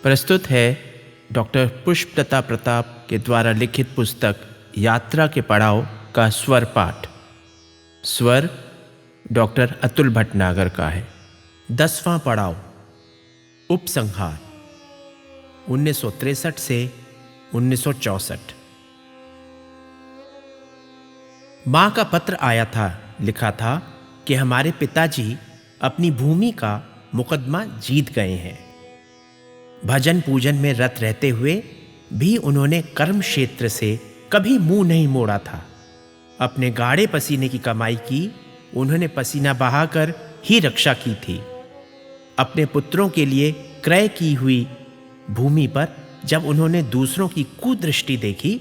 प्रस्तुत है डॉक्टर पुष्पलता प्रताप के द्वारा लिखित पुस्तक यात्रा के पड़ाव का स्वर पाठ। स्वर डॉक्टर अतुल भटनागर का है। 10वां पड़ाव, उपसंहार, 1963 से 1964। माँ का पत्र आया था। लिखा था कि हमारे पिताजी अपनी भूमि का मुकदमा जीत गए हैं। भजन पूजन में रत रहते हुए भी उन्होंने कर्म क्षेत्र से कभी मुंह नहीं मोड़ा था। अपने गाढ़े पसीने की कमाई की उन्होंने पसीना बहाकर ही रक्षा की थी। अपने पुत्रों के लिए क्रय की हुई भूमि पर जब उन्होंने दूसरों की कुदृष्टि देखी,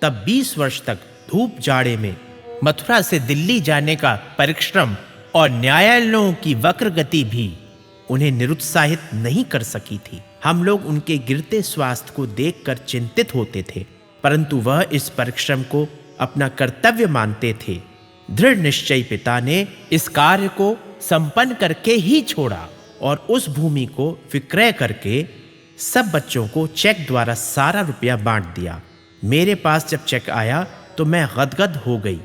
तब 20 वर्ष तक धूप जाड़े में मथुरा से दिल्ली जाने का परिश्रम और न्यायालयों की वक्र गति भी उन्हें निरुत्साहित नहीं कर सकी थी। हम लोग उनके गिरते स्वास्थ्य को देखकर चिंतित होते थे, परंतु वह इस परिश्रम को अपना कर्तव्य मानते थे। दृढ़ निश्चयी पिता ने इस कार्य को संपन्न करके ही छोड़ा और उस भूमि को विक्रय करके सब बच्चों को चेक द्वारा सारा रुपया बांट दिया। मेरे पास जब चेक आया तो मैं गदगद हो गई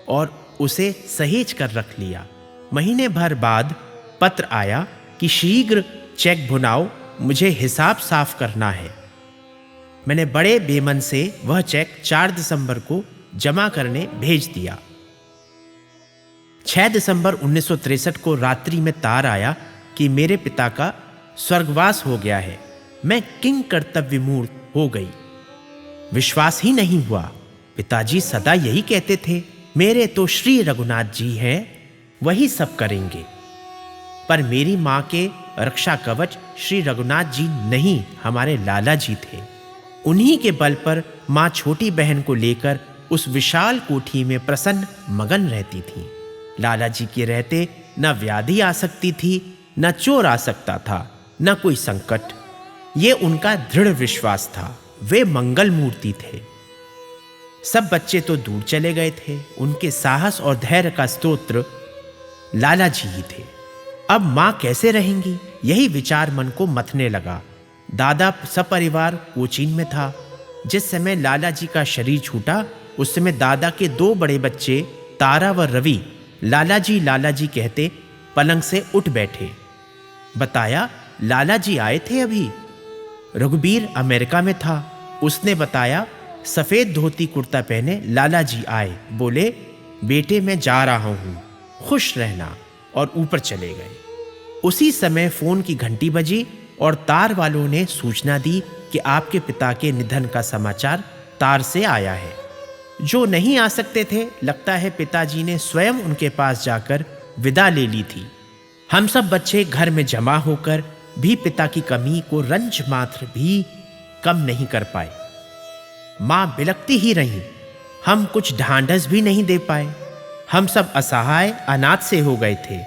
और उसे सहेज कर रख लिया। महीने भर बाद पत्र आया कि शीघ्र चेक भुनाओ, मुझे हिसाब साफ करना है। मैंने बड़े बेमन से वह चेक 4 दिसंबर को जमा करने भेज दिया। 6 दिसंबर 1963 को रात्रि में तार आया कि मेरे पिता का स्वर्गवास हो गया है। मैं किंग कर्तव्य मूर्त हो गई। विश्वास ही नहीं हुआ। पिताजी सदा यही कहते थे, मेरे तो श्री रघुनाथ जी हैं, वही सब करेंगे। पर मेरी माँ के रक्षा कवच श्री रघुनाथ जी नहीं, हमारे लाला जी थे। उन्हीं के बल पर माँ छोटी बहन को लेकर उस विशाल कोठी में प्रसन्न मगन रहती थी। लाला जी के रहते न व्याधि आ सकती थी, न चोर आ सकता था, न कोई संकट। ये उनका दृढ़ विश्वास था। वे मंगल मूर्ति थे। सब बच्चे तो दूर चले गए थे। उनके साहस और धैर्य का स्तोत्र लाला जी ही थे। अब माँ कैसे रहेंगी, यही विचार मन को मथने लगा। दादा सपरिवार कोचीन में था। जिस समय लाला जी का शरीर छूटा, उस समय दादा के 2 बड़े बच्चे तारा व रवि लाला जी कहते पलंग से उठ बैठे। बताया, लाला जी आए थे अभी। रघुबीर अमेरिका में था। उसने बताया, सफेद धोती कुर्ता पहने लाला जी आए। बोले, बेटे मैं जा रहा हूं, खुश रहना, और ऊपर चले गए। उसी समय फोन की घंटी बजी और तार वालों ने सूचना दी कि आपके पिता के निधन का समाचार तार से आया है। जो नहीं आ सकते थे, लगता है पिताजी ने स्वयं उनके पास जाकर विदा ले ली थी। हम सब बच्चे घर में जमा होकर भी पिता की कमी को रंज मात्र भी कम नहीं कर पाए। माँ बिलखती ही रही। हम कुछ ढांढस भी नहीं दे पाए। हम सब असहाय अनाथ से हो गए थे।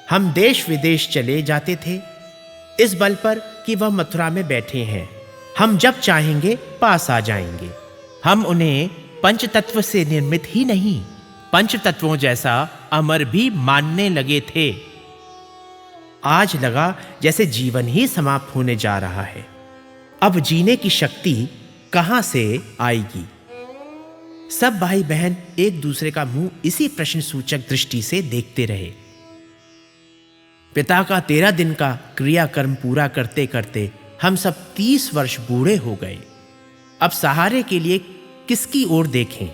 हम देश विदेश चले जाते थे इस बल पर कि वह मथुरा में बैठे हैं, हम जब चाहेंगे पास आ जाएंगे। हम उन्हें पंचतत्व से निर्मित ही नहीं, पंचतत्वों जैसा अमर भी मानने लगे थे। आज लगा जैसे जीवन ही समाप्त होने जा रहा है। अब जीने की शक्ति कहां से आएगी? सब भाई बहन एक दूसरे का मुंह इसी प्रश्न सूचक दृष्टि से देखते रहे। पिता का 13 दिन का क्रियाकर्म पूरा करते करते हम सब 30 वर्ष बूढ़े हो गए। अब सहारे के लिए किसकी ओर देखें?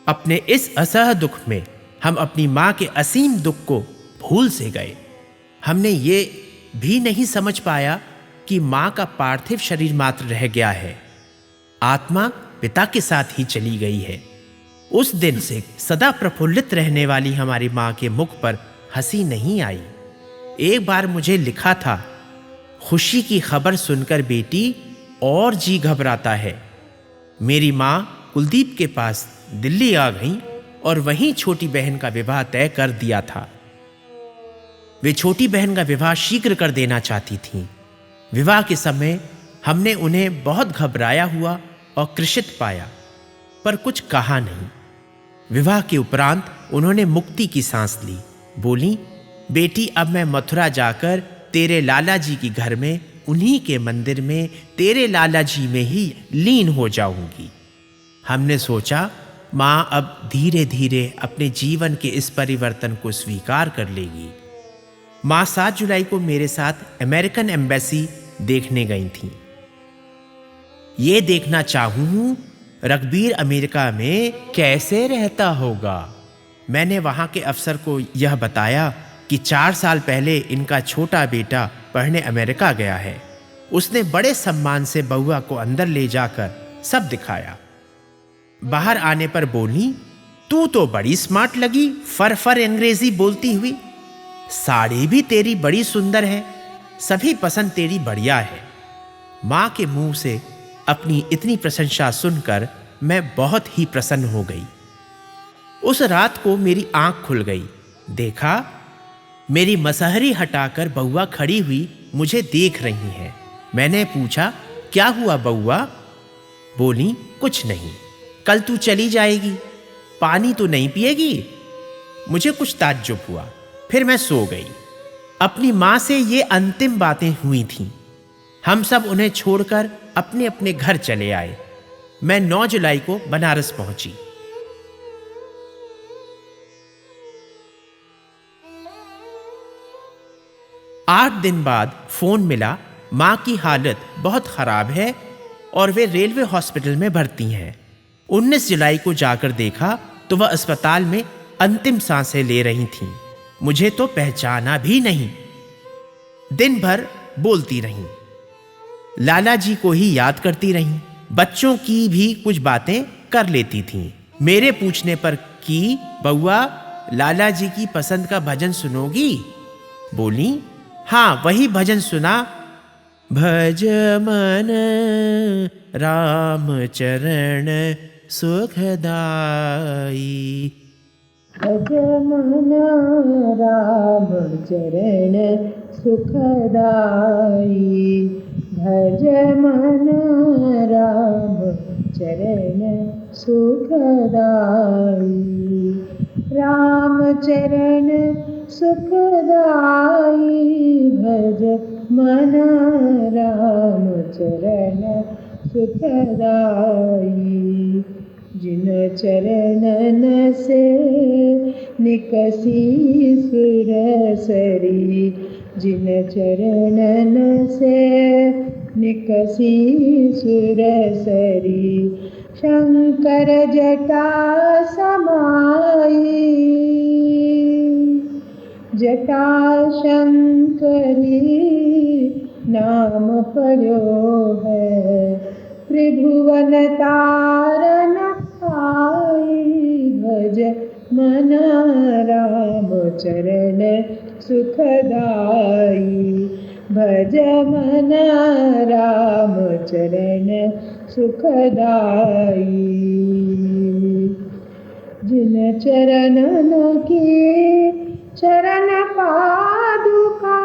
अपने इस असह दुख में हम अपनी माँ के असीम दुख को भूल से गए। हमने ये भी नहीं समझ पाया कि माँ का पार्थिव शरीर मात्र रह गया है, आत्मा पिता के साथ ही चली गई है। उस दिन से सदा प्रफुल्लित रहने वाली हमारी माँ के मुख पर हंसी नहीं आई। एक बार मुझे लिखा था, खुशी की खबर सुनकर बेटी और जी घबराता है। मेरी माँ कुलदीप के पास दिल्ली आ गई और वहीं छोटी बहन का विवाह तय कर दिया था। वे छोटी बहन का विवाह शीघ्र कर देना चाहती थीं। विवाह के समय हमने उन्हें बहुत घबराया हुआ और कृशित पाया, पर कुछ कहा नहीं। विवाह के उपरांत उन्होंने मुक्ति की सांस ली। बोली, बेटी अब मैं मथुरा जाकर तेरे लाला जी के घर में उन्हीं के मंदिर में तेरे लाला जी में ही लीन हो जाऊंगी। हमने सोचा माँ अब धीरे धीरे अपने जीवन के इस परिवर्तन को स्वीकार कर लेगी। माँ 7 जुलाई को मेरे साथ अमेरिकन एम्बेसी देखने गई थी। ये देखना चाहूँ रघबीर अमेरिका में कैसे रहता होगा। मैंने वहाँ के अफसर को यह बताया कि 4 साल पहले इनका छोटा बेटा पढ़ने अमेरिका गया है। उसने बड़े सम्मान से बउआ को अंदर ले जाकर सब दिखाया। बाहर आने पर बोली, तू तो बड़ी स्मार्ट लगी, फर फर अंग्रेजी बोलती हुई। साड़ी भी तेरी बड़ी सुंदर है, सभी पसंद तेरी बढ़िया है। माँ के मुंह से अपनी इतनी प्रशंसा सुनकर मैं बहुत ही प्रसन्न हो गई। उस रात को मेरी आंख खुल गई। देखा, मेरी मसहरी हटाकर बउआ खड़ी हुई मुझे देख रही है। मैंने पूछा, क्या हुआ बउआ? बोली, कुछ नहीं, कल तू चली जाएगी, पानी तो नहीं पिएगी? मुझे कुछ ताज्जुब हुआ, फिर मैं सो गई। अपनी माँ से ये अंतिम बातें हुई थीं। हम सब उन्हें छोड़कर अपने अपने घर चले आए। मैं 9 जुलाई को बनारस पहुंची। आठ दिन बाद फोन मिला, माँ की हालत बहुत खराब है और वे रेलवे हॉस्पिटल में भर्ती हैं। 19 जुलाई को जाकर देखा तो वह अस्पताल में अंतिम सांसें ले रही थीं। मुझे तो पहचाना भी नहीं। दिन भर बोलती रहीं, लाला जी को ही याद करती रहीं। बच्चों की भी कुछ बातें कर लेती थीं। मेरे पूछने पर कि बउआ, लाला जी की पसंद का भजन सुनोगी? बोली, हाँ, वही भजन सुना, भज मन राम चरण सुखदाई। भज मन राम चरण सुखदाई। भज मन राम चरण सुखदाई। राम चरण सुखदाई। भज मन राम चरण सुखदाई। जिन चरणन से निकसी सुरसरी। जिन चरणन से निकसी सुरसरी। शंकर जटा समाई। जटा शंकरी नाम पर्यो है। त्रिभुवन तारन आई। भज मन राम चरण सुखदाई। भज मन राम चरण सुखदाई। जिन चरणन की चरण पादुका।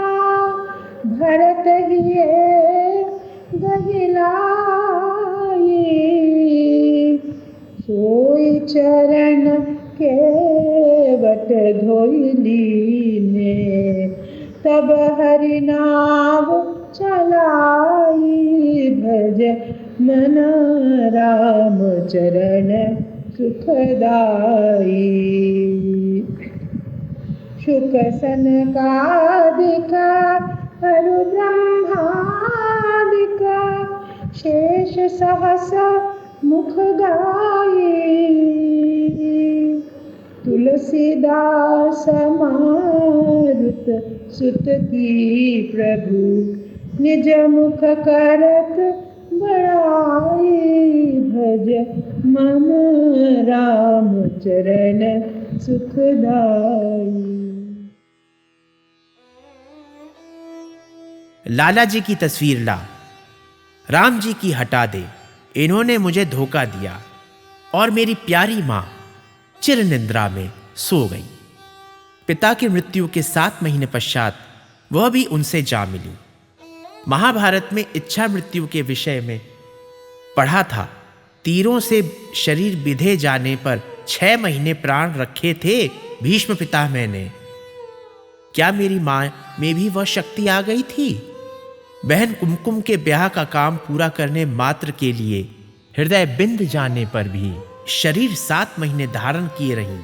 भरत हिये गहिलाई। सोई चरण केवट धोई लीने। तब हरि नाम चलाई। भज मन राम चरण सुखदाई। शुक सनकादिक अरु ब्रह्मादिक। शेष सहस मुख गाई। तुलसीदास मारुत सुत की प्रभु। निज मुख करत बड़ाई। भज मन राम चरण सुखदाई। लाला जी की तस्वीर ला, राम जी की हटा दे। इन्होंने मुझे धोखा दिया और मेरी प्यारी माँ चिर निद्रा में सो गई। पिता की मृत्यु के 7 महीने पश्चात वह भी उनसे जा मिली। महाभारत में इच्छा मृत्यु के विषय में पढ़ा था। तीरों से शरीर बिधे जाने पर 6 महीने प्राण रखे थे भीष्म पितामह ने। क्या मेरी मां में भी वह शक्ति आ गई थी? बहन कुमकुम के ब्याह का काम पूरा करने मात्र के लिए हृदय बिंद जाने पर भी शरीर 7 महीने धारण किए रही।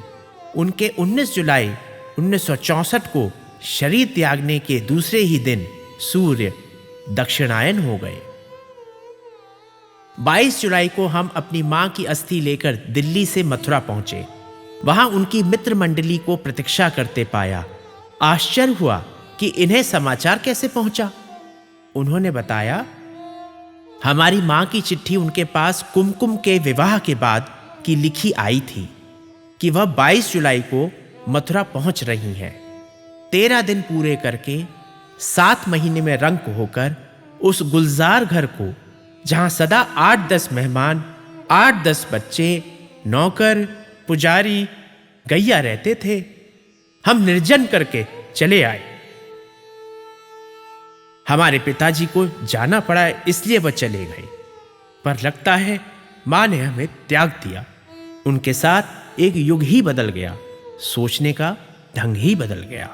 उनके 19 जुलाई 1964 को शरीर त्यागने के दूसरे ही दिन सूर्य दक्षिणायन हो गए। 22 जुलाई को हम अपनी मां की अस्थि लेकर दिल्ली से मथुरा पहुंचे। वहां उनकी मित्र मंडली को प्रतीक्षा करते पाया। आश्चर्य हुआ कि इन्हें समाचार कैसे पहुंचा। उन्होंने बताया, हमारी मां की चिट्ठी उनके पास कुमकुम के विवाह के बाद की लिखी आई थी कि वह 22 जुलाई को मथुरा पहुंच रही हैं। 13 दिन पूरे करके 7 महीने में रंक होकर उस गुलजार घर को, जहां सदा 8-10 मेहमान, 8-10 बच्चे, नौकर, पुजारी, गैया रहते थे, हम निर्जन करके चले आए। हमारे पिताजी को जाना पड़ा, इसलिए वह चले गए, पर लगता है मां ने हमें त्याग दिया। उनके साथ एक युग ही बदल गया, सोचने का ढंग ही बदल गया।